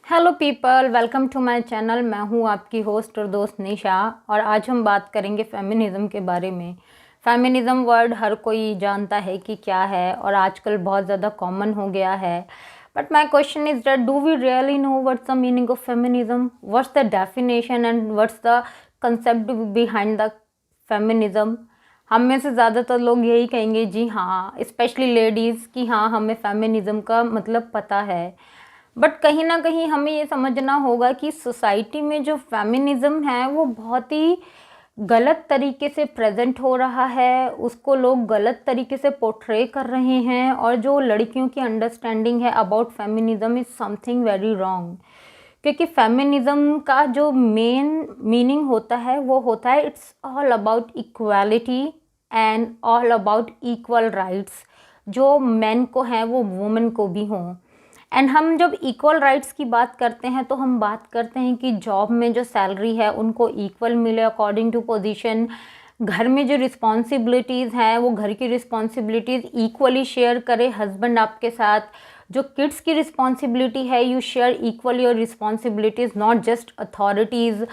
Hello people, welcome to my channel. मैं हूँ आपकी होस्ट और दोस्त निशा और आज हम बात करेंगे फेमिनिज़म के बारे में। फेमिनिज़म वर्ड हर कोई जानता है कि क्या है और आजकल बहुत ज़्यादा कॉमन हो गया है। But my question is that do we really know what's the meaning of feminism, what's the definition and what's the concept behind the feminism. हम में से ज़्यादातर लोग यही कहेंगे जी हाँ, स्पेशली लेडीज़, कि हाँ हमें फेमिनिज़म का मतलब पता है। बट कहीं ना कहीं हमें ये समझना होगा कि सोसाइटी में जो फेमिनिज़्म है वो बहुत ही गलत तरीके से प्रेजेंट हो रहा है, उसको लोग गलत तरीके से पोर्ट्रे कर रहे हैं और जो लड़कियों की अंडरस्टैंडिंग है about feminism is something very wrong. क्योंकि फेमिनिज़्म का जो मेन मीनिंग होता है वो होता है it's all about equality and all about equal rights. जो मेन को हैं वो वुमेन को भी हों। एंड हम जब इक्वल राइट्स की बात करते हैं तो हम बात करते हैं कि जॉब में जो सैलरी है उनको इक्वल मिले अकॉर्डिंग टू पोजीशन। घर में जो रिस्पॉन्सिबिलिटीज़ हैं वो घर की रिस्पॉन्सिबिलिटीज़ इक्वली शेयर करे हस्बैंड आपके साथ। जो किड्स की रिस्पॉन्सिबिलिटी है you share equal your responsibilities, not just authorities.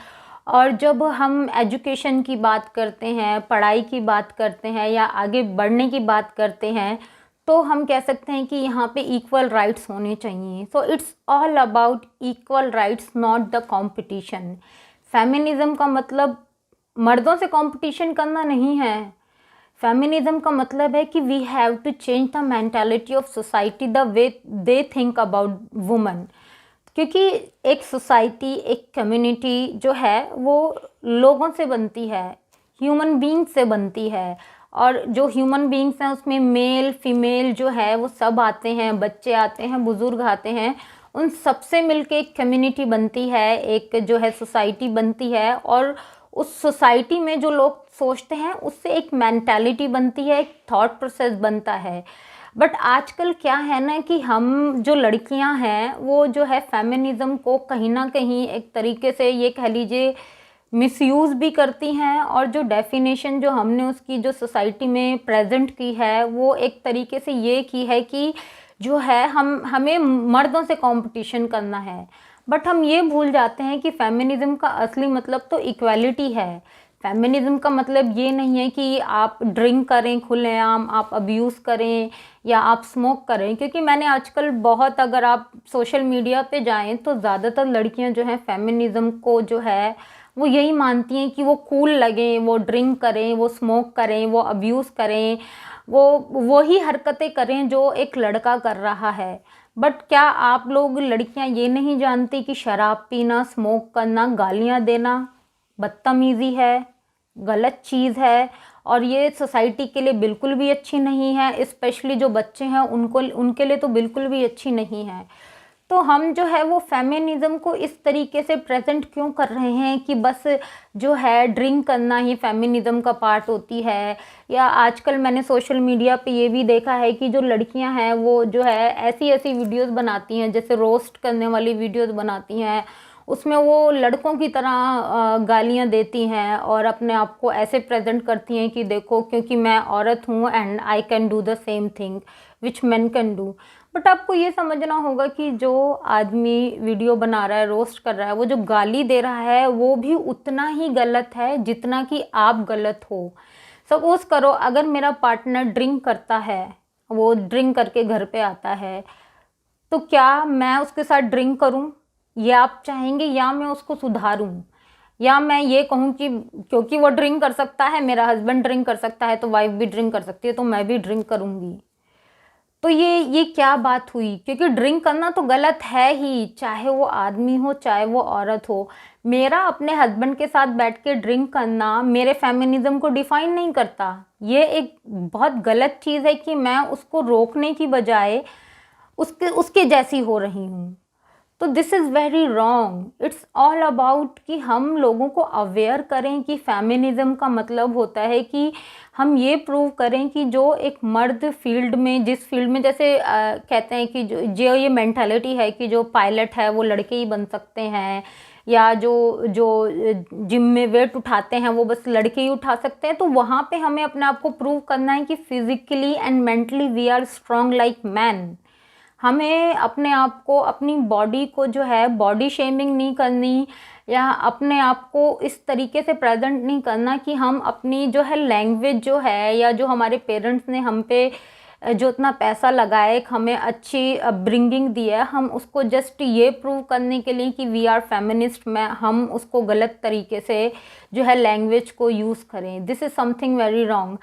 और जब हम एजुकेशन की बात करते हैं, पढ़ाई की बात करते हैं या आगे बढ़ने की बात करते हैं तो हम कह सकते हैं कि यहाँ पे इक्वल राइट्स होने चाहिए। So it's all about equal rights, not the competition. Feminism का मतलब मर्दों से कंपटीशन करना नहीं है। फेमिनिज़म का मतलब है कि we have to change the mentality of society, the way they think about women. क्योंकि एक सोसाइटी, एक कम्युनिटी जो है वो लोगों से बनती है, ह्यूमन बीइंग से बनती है। और जो ह्यूमन बीइंग्स हैं उसमें मेल फीमेल जो है वो सब आते हैं, बच्चे आते हैं, बुज़ुर्ग आते हैं। उन सबसे मिलके एक कम्युनिटी बनती है, एक जो है सोसाइटी बनती है। और उस सोसाइटी में जो लोग सोचते हैं उससे एक मेंटालिटी बनती है, एक थॉट प्रोसेस बनता है। बट आजकल क्या है ना कि हम जो लड़कियां हैं वो जो है फेमिनिज़्म को कहीं ना कहीं एक तरीके से ये कह लीजिए मिसयूज़ भी करती हैं। और जो डेफिनेशन जो हमने उसकी जो सोसाइटी में प्रेजेंट की है वो एक तरीके से ये की है कि जो है हमें मर्दों से कंपटीशन करना है। बट हम ये भूल जाते हैं कि फेमिनिज़्म का असली मतलब तो इक्वालिटी है। फेमिनिज़्म का मतलब ये नहीं है कि आप ड्रिंक करें खुलेआम, आप अब्यूज़ करें या आप स्मोक करें। क्योंकि मैंने आजकल बहुत, अगर आप सोशल मीडिया पे जाएं तो ज़्यादातर लड़कियां जो हैं फेमिनिज़्म को जो है वो यही मानती हैं कि वो कूल लगें, वो ड्रिंक करें, वो स्मोक करें, वो अब्यूज़ करें, वो ही हरकतें करें जो एक लड़का कर रहा है। बट क्या आप लोग लड़कियां ये नहीं जानती कि शराब पीना, स्मोक करना, गालियां देना बदतमीज़ी है, गलत चीज़ है और ये सोसाइटी के लिए बिल्कुल भी अच्छी नहीं है। स्पेशली जो बच्चे हैं उनको, उनके लिए तो बिल्कुल भी अच्छी नहीं है। तो हम जो है वो फेमिनिज़्म को इस तरीके से प्रेजेंट क्यों कर रहे हैं कि बस जो है ड्रिंक करना ही फेमिनिज़्म का पार्ट होती है। या आजकल मैंने सोशल मीडिया पे ये भी देखा है कि जो लड़कियां हैं वो जो है ऐसी ऐसी वीडियोस बनाती हैं, जैसे रोस्ट करने वाली वीडियोस बनाती हैं। उसमें वो लड़कों की तरह गालियां देती हैं और अपने आप को ऐसे प्रेजेंट करती हैं कि देखो क्योंकि मैं औरत हूँ and I can do the same thing which man can do. But आपको ये समझना होगा कि जो आदमी वीडियो बना रहा है, रोस्ट कर रहा है, वो जो गाली दे रहा है वो भी उतना ही गलत है जितना कि आप गलत हो। सपोज करो अगर मेरा पार्टनर ड्रिंक करता है, वो ड्रिंक करके घर पे आता है, तो क्या मैं उसके साथ ड्रिंक करूं? ये आप चाहेंगे या मैं उसको सुधारूं? या मैं ये कहूं कि क्योंकि वो ड्रिंक कर सकता है, मेरा हस्बैंड ड्रिंक कर सकता है, तो वाइफ भी ड्रिंक कर सकती है, तो मैं भी ड्रिंक करूंगी? तो ये क्या बात हुई? क्योंकि ड्रिंक करना तो गलत है ही, चाहे वो आदमी हो चाहे वो औरत हो। मेरा अपने हस्बैंड के साथ बैठ के ड्रिंक करना मेरे फेमिनिज्म को डिफाइन नहीं करता। ये एक बहुत गलत चीज़ है कि मैं उसको रोकने की बजाय उसके उसके जैसी हो रही हूँ। तो this is very wrong. It's all about कि हम लोगों को अवेयर करें कि फेमिनिज्म का मतलब होता है कि हम ये प्रूव करें कि जो एक मर्द फील्ड में, जिस फील्ड में, जैसे कहते हैं कि जो ये मेंटालिटी है कि जो पायलट है वो लड़के ही बन सकते हैं, या जो जो जिम में वेट उठाते हैं वो बस लड़के ही उठा सकते हैं। तो वहाँ पे हमें अपने आप को प्रूव करना है कि physically and mentally we are strong like man. हमें अपने आप को, अपनी बॉडी को जो है बॉडी शेमिंग नहीं करनी, या अपने आप को इस तरीके से प्रेजेंट नहीं करना कि हम अपनी जो है लैंग्वेज जो है, या जो हमारे पेरेंट्स ने हम पे जो इतना पैसा लगाए, हमें अच्छी अपब्रिंगिंग दी है, हम उसको जस्ट ये प्रूव करने के लिए कि वी आर फेमिनिस्ट में हम उसको गलत तरीके से जो है लैंग्वेज को यूज़ करें। This is something very wrong.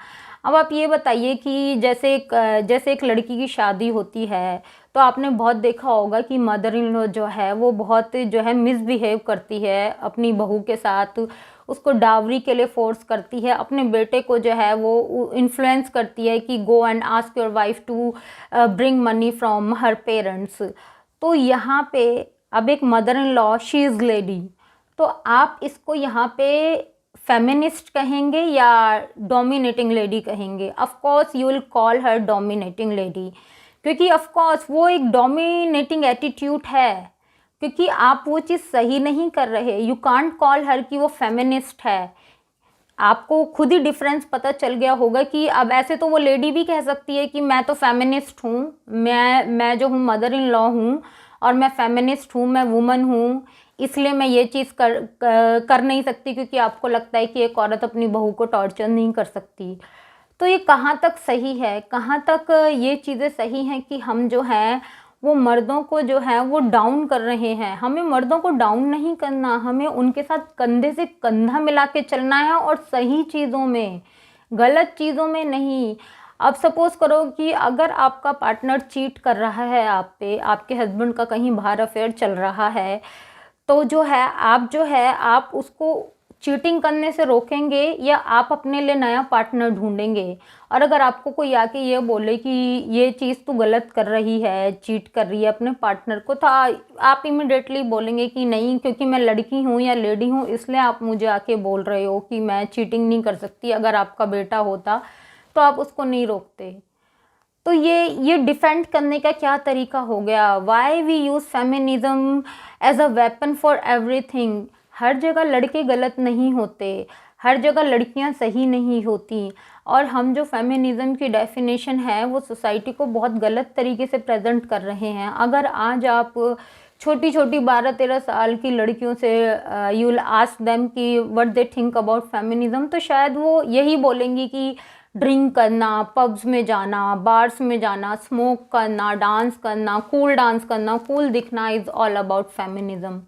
अब आप ये बताइए कि जैसे एक लड़की की शादी होती है, तो आपने बहुत देखा होगा कि मदर इन लॉ जो है वो बहुत जो है मिसबिहेव करती है अपनी बहू के साथ, उसको डावरी के लिए फोर्स करती है, अपने बेटे को जो है वो इन्फ्लुएंस करती है कि go and ask your wife to bring money from her parents. तो यहाँ पे अब एक mother in law, she is lady, तो आप इसको यहाँ पे फेमिनिस्ट कहेंगे या डोमिनेटिंग लेडी कहेंगे? Of course you will call her dominating lady, क्योंकि ऑफ कोर्स वो एक डोमिनेटिंग एटीट्यूड है, क्योंकि आप वो चीज़ सही नहीं कर रहे। यू कांट कॉल हर कि वो फेमिनिस्ट है। आपको खुद ही डिफरेंस पता चल गया होगा कि अब ऐसे तो वो लेडी भी कह सकती है कि मैं तो फेमिनिस्ट हूँ, मैं जो हूँ मदर इन लॉ हूँ और मैं फेमिनिस्ट हूँ, मैं वुमन हूँ, इसलिए मैं ये चीज़ कर नहीं सकती, क्योंकि आपको लगता है कि एक औरत अपनी बहू को टॉर्चर नहीं कर सकती। तो ये कहाँ तक सही है, कहाँ तक ये चीज़ें सही हैं कि हम जो हैं वो मर्दों को जो है वो डाउन कर रहे हैं? हमें मर्दों को डाउन नहीं करना, हमें उनके साथ कंधे से कंधा मिला के चलना है, और सही चीज़ों में, गलत चीज़ों में नहीं। अब सपोज करो कि अगर आपका पार्टनर चीट कर रहा है आप पे, आपके हस्बैंड का कहीं बाहर अफेयर चल रहा है, तो जो है आप उसको चीटिंग करने से रोकेंगे या आप अपने लिए नया पार्टनर ढूंढेंगे? और अगर आपको कोई आके ये बोले कि ये चीज़ तू गलत कर रही है, चीट कर रही है अपने पार्टनर को, तो आप इमिडिएटली बोलेंगे कि नहीं, क्योंकि मैं लड़की हूँ या लेडी हूँ इसलिए आप मुझे आके बोल रहे हो कि मैं चीटिंग नहीं कर सकती। अगर आपका बेटा होता तो आप उसको नहीं रोकते। तो ये डिफेंड करने का क्या तरीका हो गया? Why we use feminism as a weapon for everything. हर जगह लड़के गलत नहीं होते, हर जगह लड़कियां सही नहीं होती, और हम जो फेमिनिज्म की डेफिनेशन है वो सोसाइटी को बहुत गलत तरीके से प्रेजेंट कर रहे हैं। अगर आज आप छोटी छोटी 12-13 साल की लड़कियों से यू विल आस्क देम कि what they think about feminism, तो शायद वो यही बोलेंगी कि ड्रिंक करना, पब्स में जाना, बार्स में जाना, स्मोक करना, डांस करना, कूल दिखना इज़ ऑल अबाउट फेमिनिज्म।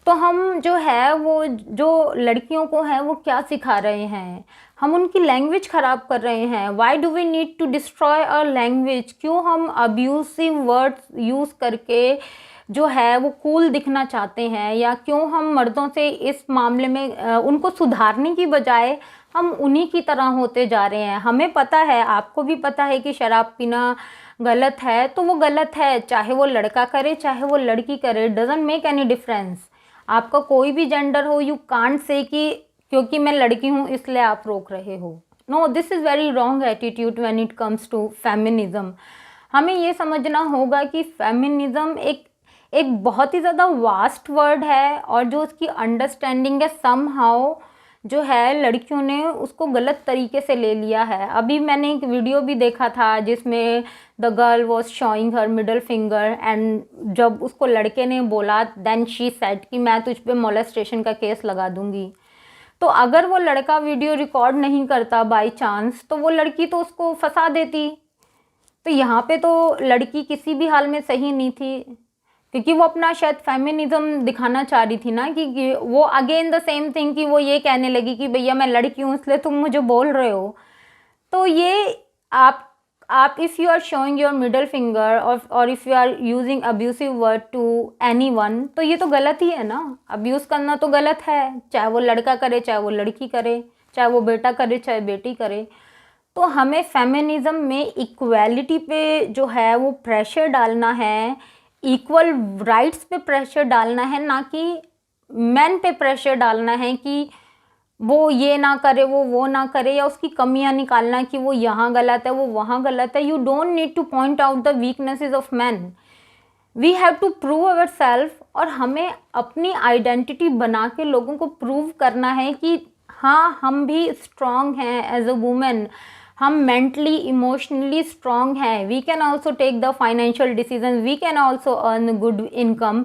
तो हम जो है वो जो लड़कियों को है वो क्या सिखा रहे हैं? हम उनकी लैंग्वेज ख़राब कर रहे हैं। Why do we need to destroy our language? क्यों हम अब्यूसिव वर्ड्स यूज़ करके जो है वो कूल दिखना चाहते हैं? या क्यों हम मर्दों से इस मामले में उनको सुधारने की बजाय हम उन्हीं की तरह होते जा रहे हैं? हमें पता है, आपको भी पता है कि शराब पीना गलत है, तो वो गलत है, चाहे वो लड़का करे चाहे वो लड़की करे, डजंट मेक एनी डिफरेंस। आपका कोई भी जेंडर हो, यू कांट से कि क्योंकि मैं लड़की हूँ इसलिए आप रोक रहे हो। No, this is very wrong attitude when it comes to feminism. हमें ये समझना होगा कि फेमिनिज्म एक बहुत ही ज़्यादा वास्ट वर्ड है, और जो उसकी अंडरस्टैंडिंग है समहाउ जो है लड़कियों ने उसको गलत तरीके से ले लिया है। अभी मैंने एक वीडियो भी देखा था जिसमें the girl was showing her middle finger, and जब उसको लड़के ने बोला देन शी सेड कि मैं तुझ पे मोलेस्टेशन का केस लगा दूंगी। तो अगर वो लड़का वीडियो रिकॉर्ड नहीं करता बाय चांस, तो वो लड़की तो उसको फंसा देती। तो यहाँ पे तो लड़की किसी भी हाल में सही नहीं थी, क्योंकि वो अपना शायद फेमिनिज्म दिखाना चाह रही थी ना, कि वो अगेन द सेम थिंग कि वो ये कहने लगी कि भैया मैं लड़की हूँ इसलिए तुम मुझे बोल रहे हो। तो ये आप if you are showing your middle finger और if you are using abusive word to anyone, तो ये तो गलत ही है ना। अब्यूज़ करना तो गलत है, चाहे वो लड़का करे चाहे वो लड़की करे, चाहे वो बेटा करे चाहे बेटी करे। तो हमें फेमिनिज्म में इक्वालिटी पे जो है वो प्रेशर डालना है, इक्वल राइट्स पे प्रेशर डालना है, ना कि मैन पे प्रेशर डालना है कि वो ये ना करे, वो ना करे, या उसकी कमियां निकालना कि वो यहाँ गलत है वो वहाँ गलत है। You don't need to point out the weaknesses of man, we have to prove our self. और हमें अपनी आइडेंटिटी बना के लोगों को प्रूव करना है कि हाँ हम भी स्ट्रांग हैं एज अ वुमेन, हम मेंटली इमोशनली स्ट्रांग हैं, we can also take the financial decision, we can also earn good income,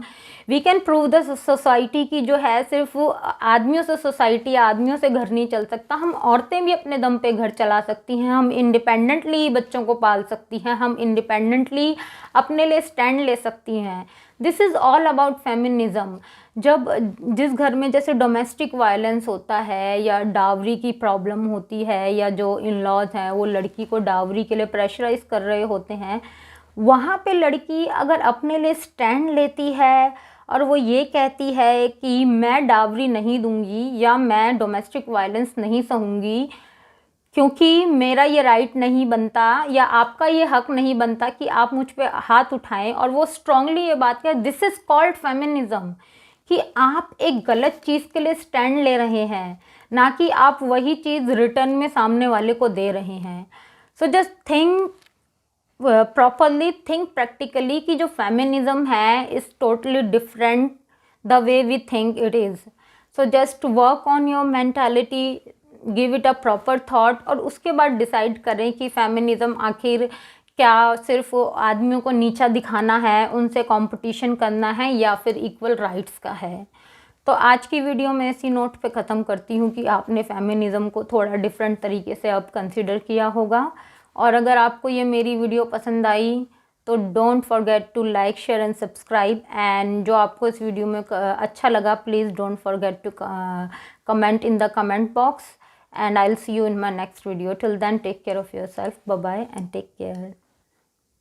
we can prove the society की जो है सिर्फ आदमियों से सोसाइटी, आदमियों से घर नहीं चल सकता, हम औरतें भी अपने दम पे घर चला सकती हैं, हम इंडिपेंडेंटली बच्चों को पाल सकती हैं, हम इंडिपेंडेंटली अपने लिए स्टैंड ले सकती हैं। This is all about feminism. जब जिस घर में जैसे डोमेस्टिक वायलेंस होता है या डावरी की प्रॉब्लम होती है, या जो इन लॉज हैं वो लड़की को डावरी के लिए प्रेशराइज कर रहे होते हैं, वहाँ पे लड़की अगर अपने लिए स्टैंड लेती है और वो ये कहती है कि मैं डावरी नहीं दूंगी या मैं डोमेस्टिक वायलेंस नहीं सहूँगी क्योंकि मेरा ये राइट नहीं बनता या आपका ये हक नहीं बनता कि आप मुझ पे हाथ उठाएं, और वो स्ट्रांगली ये बात करें, दिस इज़ कॉल्ड फेमिनिज्म, कि आप एक गलत चीज़ के लिए स्टैंड ले रहे हैं, ना कि आप वही चीज़ रिटर्न में सामने वाले को दे रहे हैं। So just think properly, think practically कि जो फेमिनिज्म है is totally different the way we think it is. So just work on your mentality, give it a proper thought, और उसके बाद डिसाइड करें कि फेमिनिज्म आखिर क्या सिर्फ आदमियों को नीचा दिखाना है, उनसे कंपटीशन करना है, या फिर इक्वल राइट्स का है। तो आज की वीडियो मैं इसी नोट पे ख़त्म करती हूँ कि आपने फेमिनिज्म को थोड़ा डिफरेंट तरीके से अब कंसिडर किया होगा। और अगर आपको ये मेरी वीडियो पसंद आई तो don't forget to like, share and subscribe, and जो आपको इस वीडियो में अच्छा लगा please don't forget to comment in the comment box, and I'll see you in my next video. Till then, take care of yourself. Bye bye and take care.